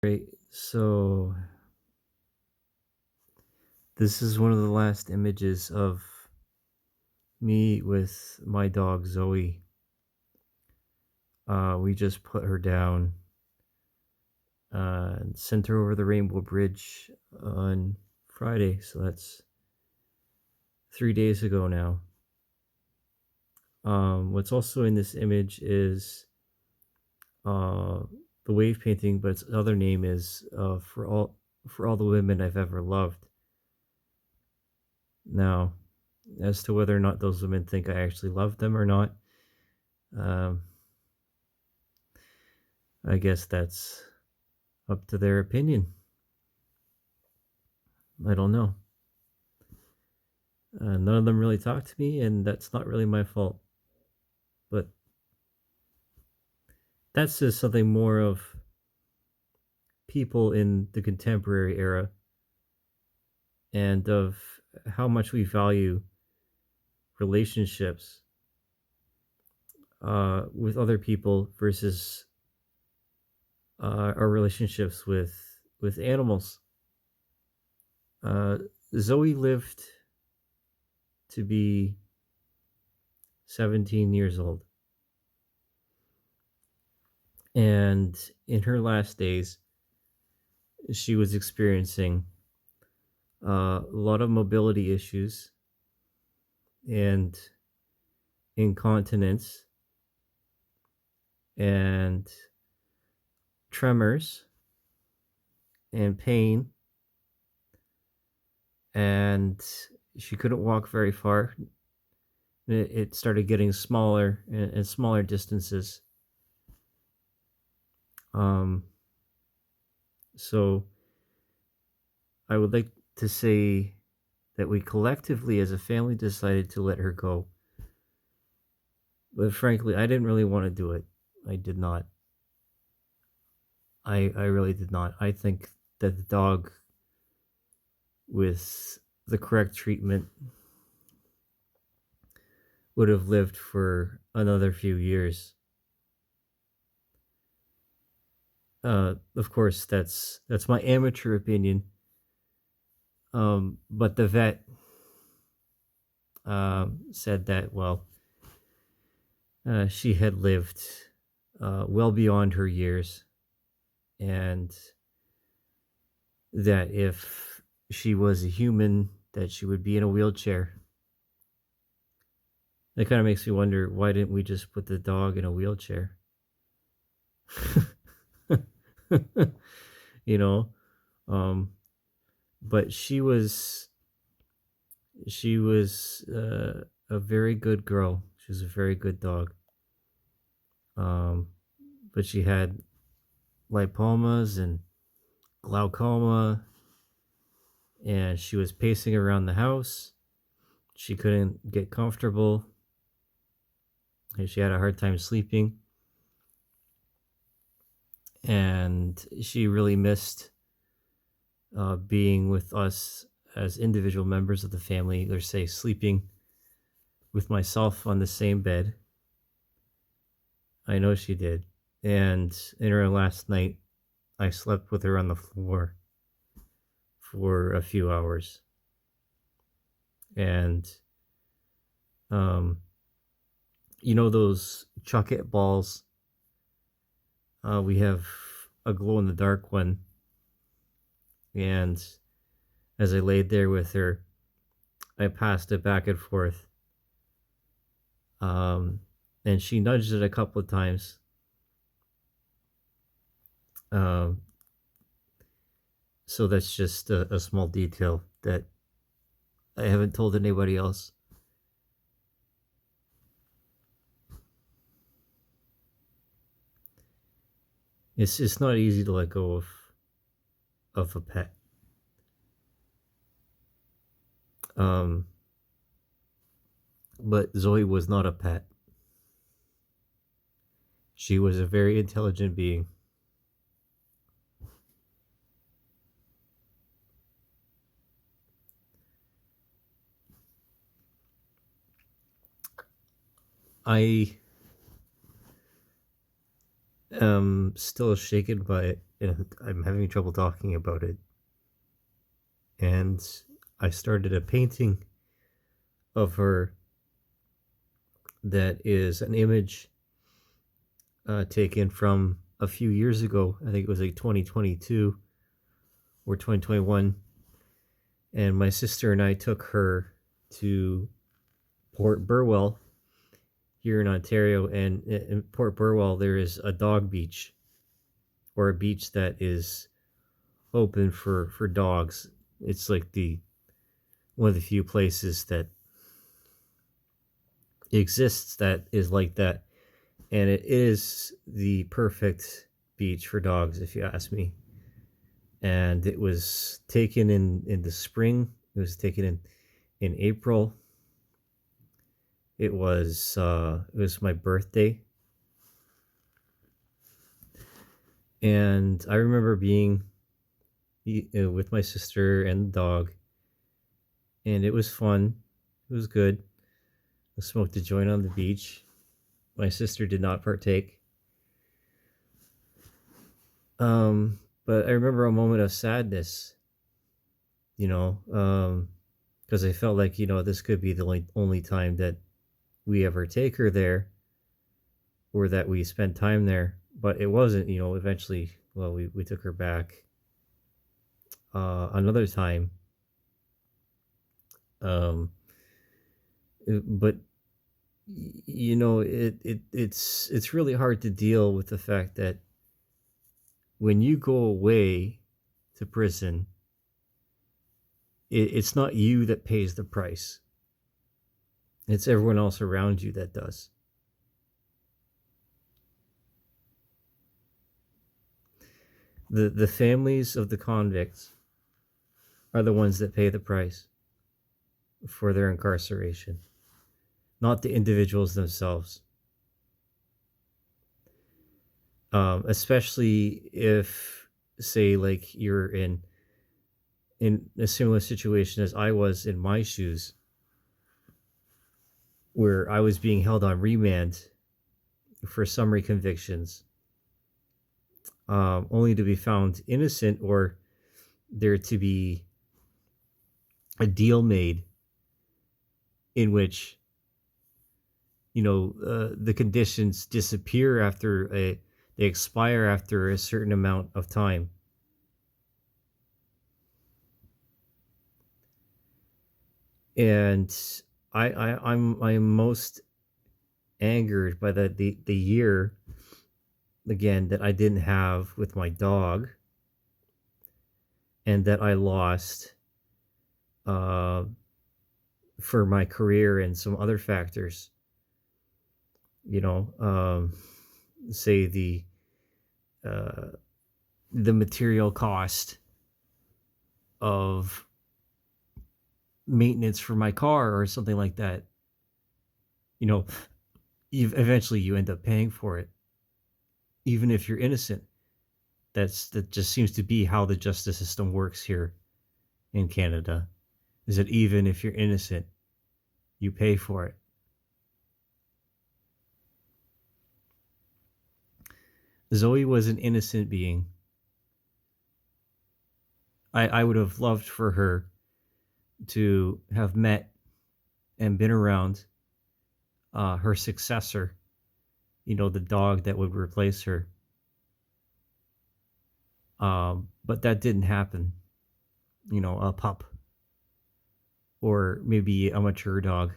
Right. So this is one of the last images of me with my dog Zoe. We just put her down and sent her over the Rainbow Bridge on Friday. So that's 3 days ago now. What's also in this image is uh, the wave painting, but its other name is for all the women I've ever loved. Now, as to whether or not those women think I actually love them or not, um, I guess that's up to their opinion. I don't know. None of them really talk to me, and that's not really my fault. But that's just something more of people in the contemporary era and of how much we value relationships with other people versus our relationships with animals. Uh, Zoe lived to be 17 years old, and in her last days, she was experiencing a lot of mobility issues and incontinence and tremors and pain, and she couldn't walk very far. It started getting smaller and smaller distances. Um, so I would like to say that we collectively as a family decided to let her go. But frankly, I didn't really want to do it. I did not. I really did not. I think that the dog with the correct treatment would have lived for another few years. Of course, that's my amateur opinion. But the vet said that she had lived well beyond her years, and that if she was a human, that she would be in a wheelchair. That kind of makes me wonder, why didn't we just put the dog in a wheelchair? you know, um, but she was a very good girl. She was a very good dog. Um, but she had lipomas and glaucoma, and she was pacing around the house. She couldn't get comfortable, and she had a hard time sleeping. And she really missed being with us as individual members of the family, or say sleeping with myself on the same bed. I know she did. And in her last night, I slept with her on the floor for a few hours. And, um, those chocolate balls? We have a glow in the dark one. And as I laid there with her, I passed it back and forth. Um, and she nudged it a couple of times. Um, so that's just a small detail that I haven't told anybody else. It's not easy to let go of a pet. Um, but Zoe was not a pet. She was a very intelligent being. I I'm still shaken by it, and I'm having trouble talking about it. And I started a painting of her that is an image taken from a few years ago. I think it was like 2022 or 2021. And my sister and I took her to Port Burwell here in Ontario. And in Port Burwell, there is a dog beach, or a beach that is open for dogs. It's like the one of the few places that exists that is like that, and it is the perfect beach for dogs, if you ask me. And it was taken in the spring. It was taken in April. It was my birthday, and I remember being with my sister and the dog, and it was fun. It was good. I smoked a joint on the beach. My sister did not partake. But I remember a moment of sadness, you know, because I felt like, this could be the only time that we ever take her there, or that we spend time there. But it wasn't, eventually, well, we took her back another time. Um, but it's really hard to deal with the fact that when you go away to prison, it's not you that pays the price. It's everyone else around you that does. The families of the convicts are the ones that pay the price for their incarceration, not the individuals themselves. Especially if, say, like you're in a similar situation as I was in my shoes, where I was being held on remand for summary convictions, only to be found innocent, or there to be a deal made in which the conditions disappear they expire after a certain amount of time. And I'm most angered by the year, again, that I didn't have with my dog, and that I lost uh, for my career and some other factors. Say uh, the material cost of maintenance for my car or something like that. You know, eventually you end up paying for it, even if you're innocent. That just seems to be how the justice system works here in Canada. Is that even if you're innocent, you pay for it. Zoey was an innocent being. I would have loved for her to have met and been around her successor, the dog that would replace her. But that didn't happen. A pup, or maybe a mature dog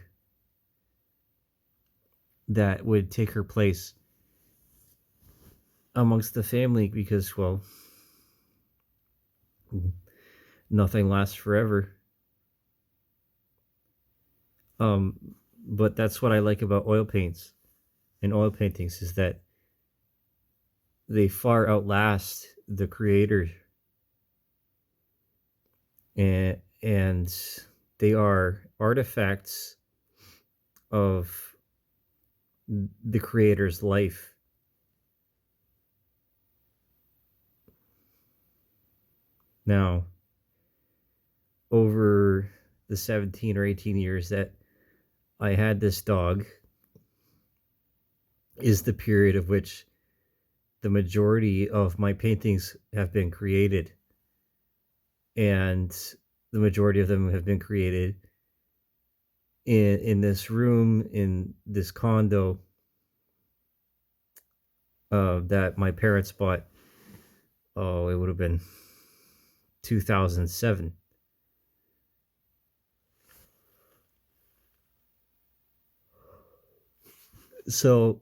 that would take her place amongst the family, because, well, nothing lasts forever. But that's what I like about oil paints and oil paintings, is that they far outlast the creator, and they are artifacts of the creator's life. Now, over the 17 or 18 years that I had this dog is the period of which the majority of my paintings have been created, and the majority of them have been created in this room in this condo that my parents bought. Oh, it would have been 2007. So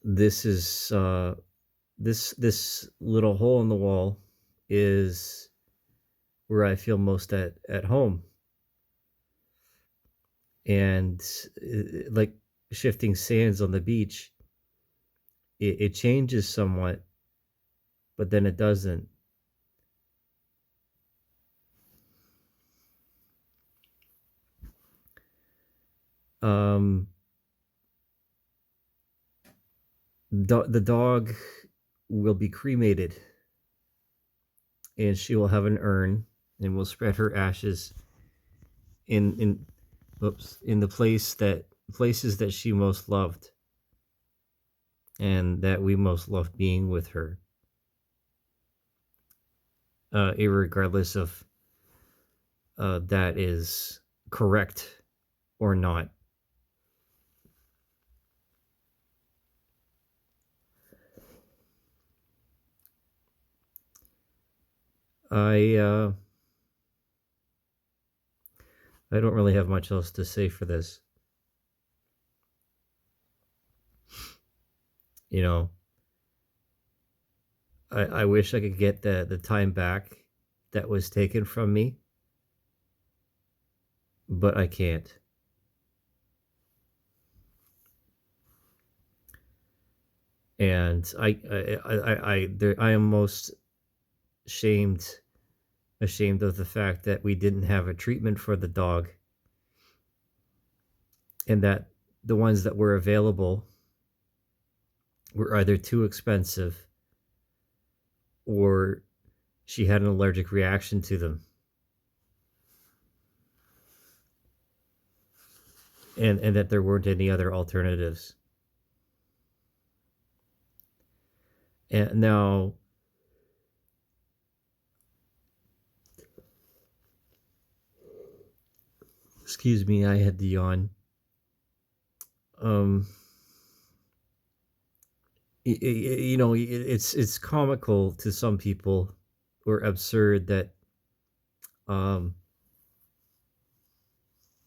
this is this little hole in the wall is where I feel most at home. And like shifting sands on the beach, it changes somewhat, but then it doesn't. Um, the dog will be cremated, and she will have an urn, and will spread her ashes in in the places that she most loved, and that we most loved being with her, irregardless of that is correct or not. I uh, I don't really have much else to say for this. You know, I wish I could get the time back that was taken from me, but I can't. And I am most shamed ashamed of the fact that we didn't have a treatment for the dog, and that the ones that were available were either too expensive, or she had an allergic reaction to them, and that there weren't any other alternatives. And now, excuse me, I had the yawn. Um, you know, it's comical to some people, or absurd, that um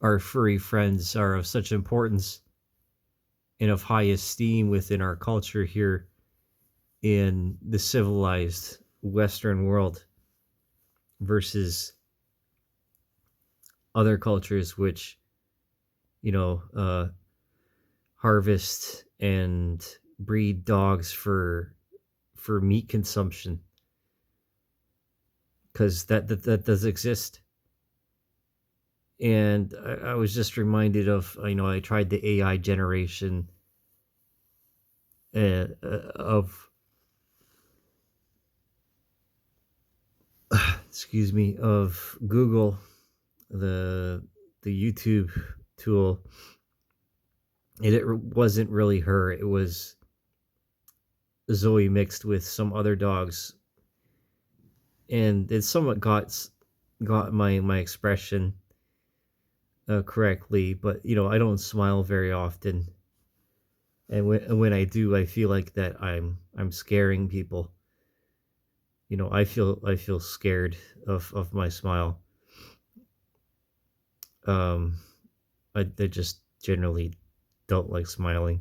our furry friends are of such importance and of high esteem within our culture here in the civilized Western world, versus other cultures which, you know, harvest and breed dogs for meat consumption, because that does exist. And I was just reminded of, you know, I tried the AI generation of excuse me, of Google, the YouTube tool, and it wasn't really her. It was Zoey mixed with some other dogs, and it somewhat got my expression correctly. But you know, I don't smile very often, and when I do, I feel like that I'm scaring people. You know, I feel scared of my smile. Um, I just generally don't like smiling,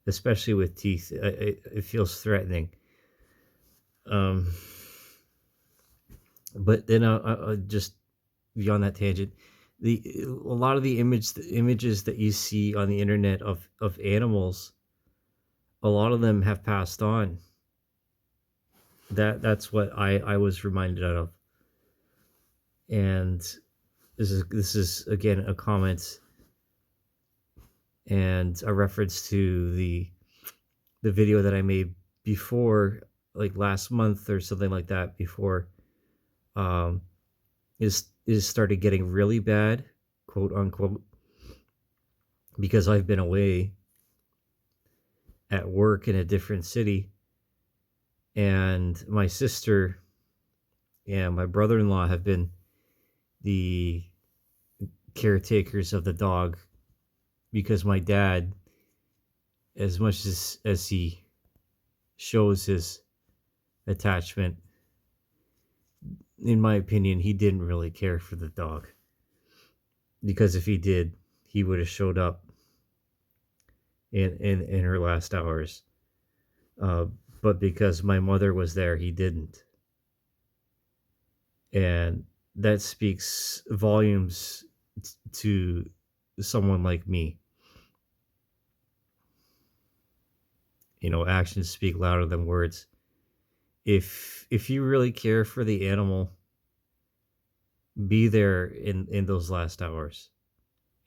especially with teeth. It feels threatening. Um, but then I just beyond that tangent, the a lot of the images that you see on the internet of animals, a lot of them have passed on. That's what I was reminded of. And this is again a comment and a reference to the video that I made before, like last month or something like that, before um is started getting really bad, quote unquote, because I've been away. at work in a different city, and my sister and my brother-in-law have been the caretakers of the dog because my dad, as much as he shows his attachment, in my opinion, he didn't really care for the dog. Because if he did, he would have showed up in her last hours. Uh, but because my mother was there, he didn't. And that speaks volumes to someone like me. You know, actions speak louder than words. If you really care for the animal, be there in those last hours,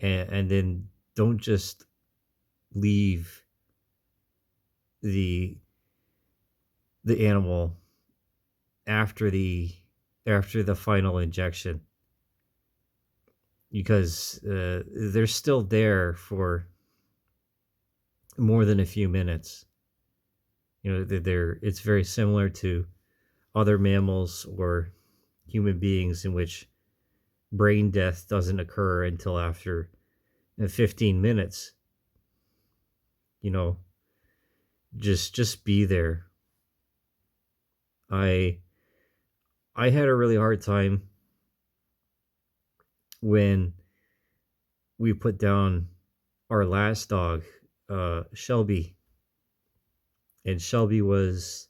and then don't just leave the the animal after the final injection, because they're still there for more than a few minutes. You know, it's very similar to other mammals or human beings in which brain death doesn't occur until after 15 minutes. You know, just be there. I i had a really hard time when we put down our last dog, Shelby. And Shelby was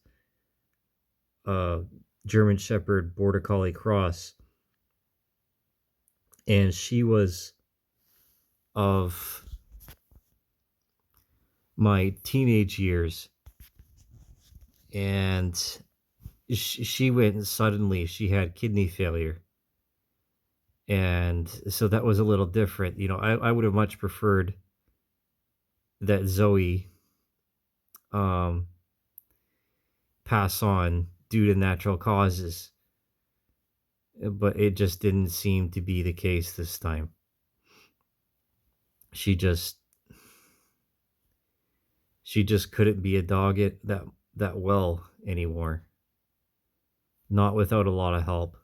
a German Shepherd Border Collie cross, and she was of my teenage years, and she went suddenly. She had kidney failure, and so that was a little different. You know, I would have much preferred that Zoey um, pass on due to natural causes, but it just didn't seem to be the case this time. She just she just couldn't be a dog that well anymore. Not without a lot of help,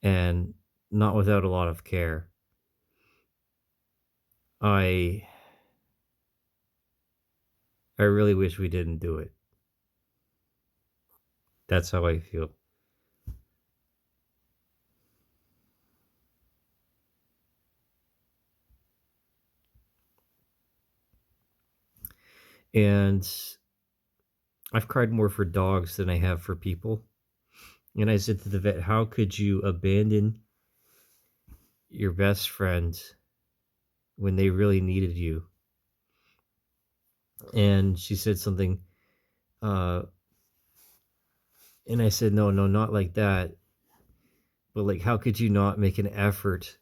and not without a lot of care. I I really wish we didn't do it. That's how I feel. And I've cried more for dogs than I have for people. And I said to the vet, "How could you abandon your best friend when they really needed you?" And she said something, uh, and I said, "No, no, not like that. But like, how could you not make an effort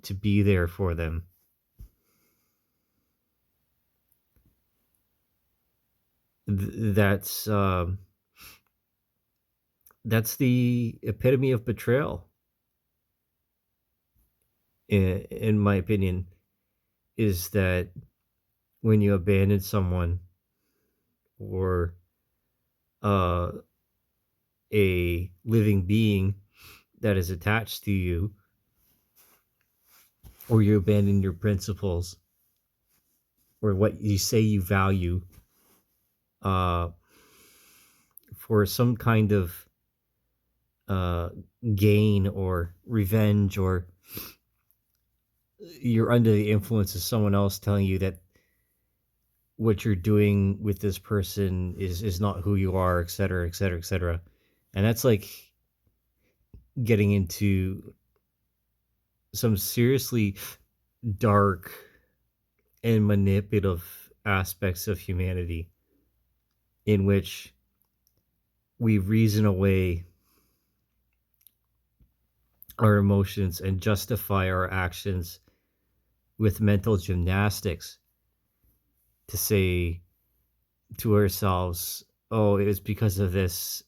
to be there for them?" That's the epitome of betrayal, in my opinion. Is that when you abandon someone, or uh, a living being that is attached to you, or you abandon your principles or what you say you value, uh, for some kind of uh, gain or revenge, or you're under the influence of someone else telling you that what you're doing with this person is not who you are, et cetera, et cetera, et cetera. And that's like getting into some seriously dark and manipulative aspects of humanity, in which we reason away our emotions and justify our actions with mental gymnastics to say to ourselves, "Oh, it was because of this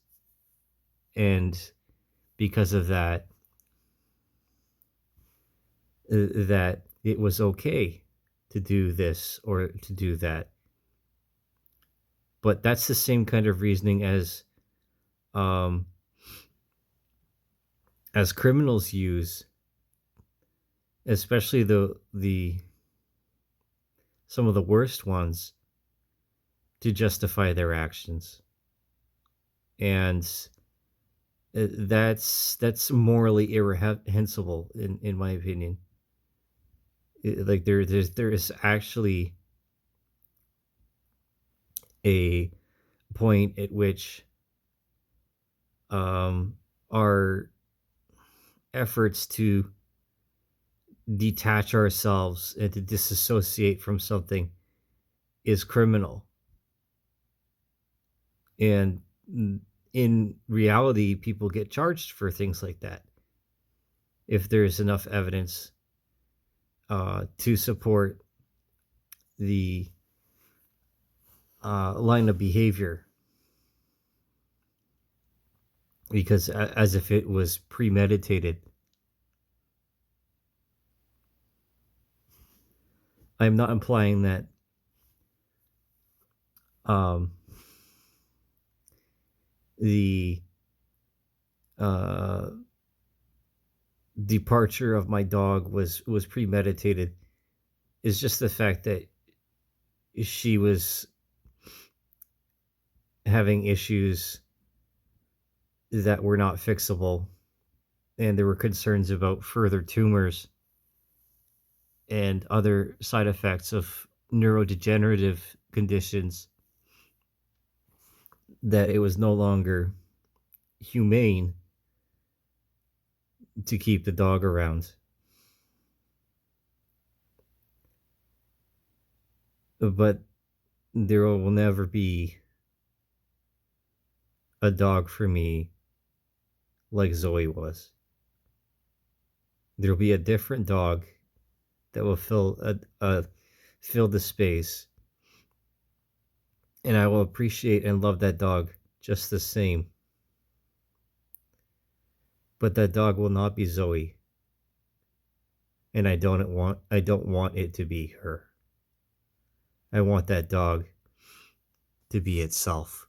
and because of that, that it was okay to do this or to do that. But that's the same kind of reasoning um, as criminals use, especially the some of the worst ones, to justify their actions. And that's morally irreprehensible in my opinion. Like there is actually a point at which um our efforts to detach ourselves and to disassociate from something is criminal. And in reality, people get charged for things like that if there's enough evidence to support the line of behavior, because as if it was premeditated. I'm not implying that um, the uh, departure of my dog was premeditated. It's just the fact that she was having issues that were not fixable, and there were concerns about further tumors and other side effects of neurodegenerative conditions, that it was no longer humane to keep the dog around. But there will never be a dog for me like Zoey was. There'll be a different dog that will fill the space, and I will appreciate and love that dog just the same. But that dog will not be Zoey, and I don't want it to be her. I want that dog to be itself.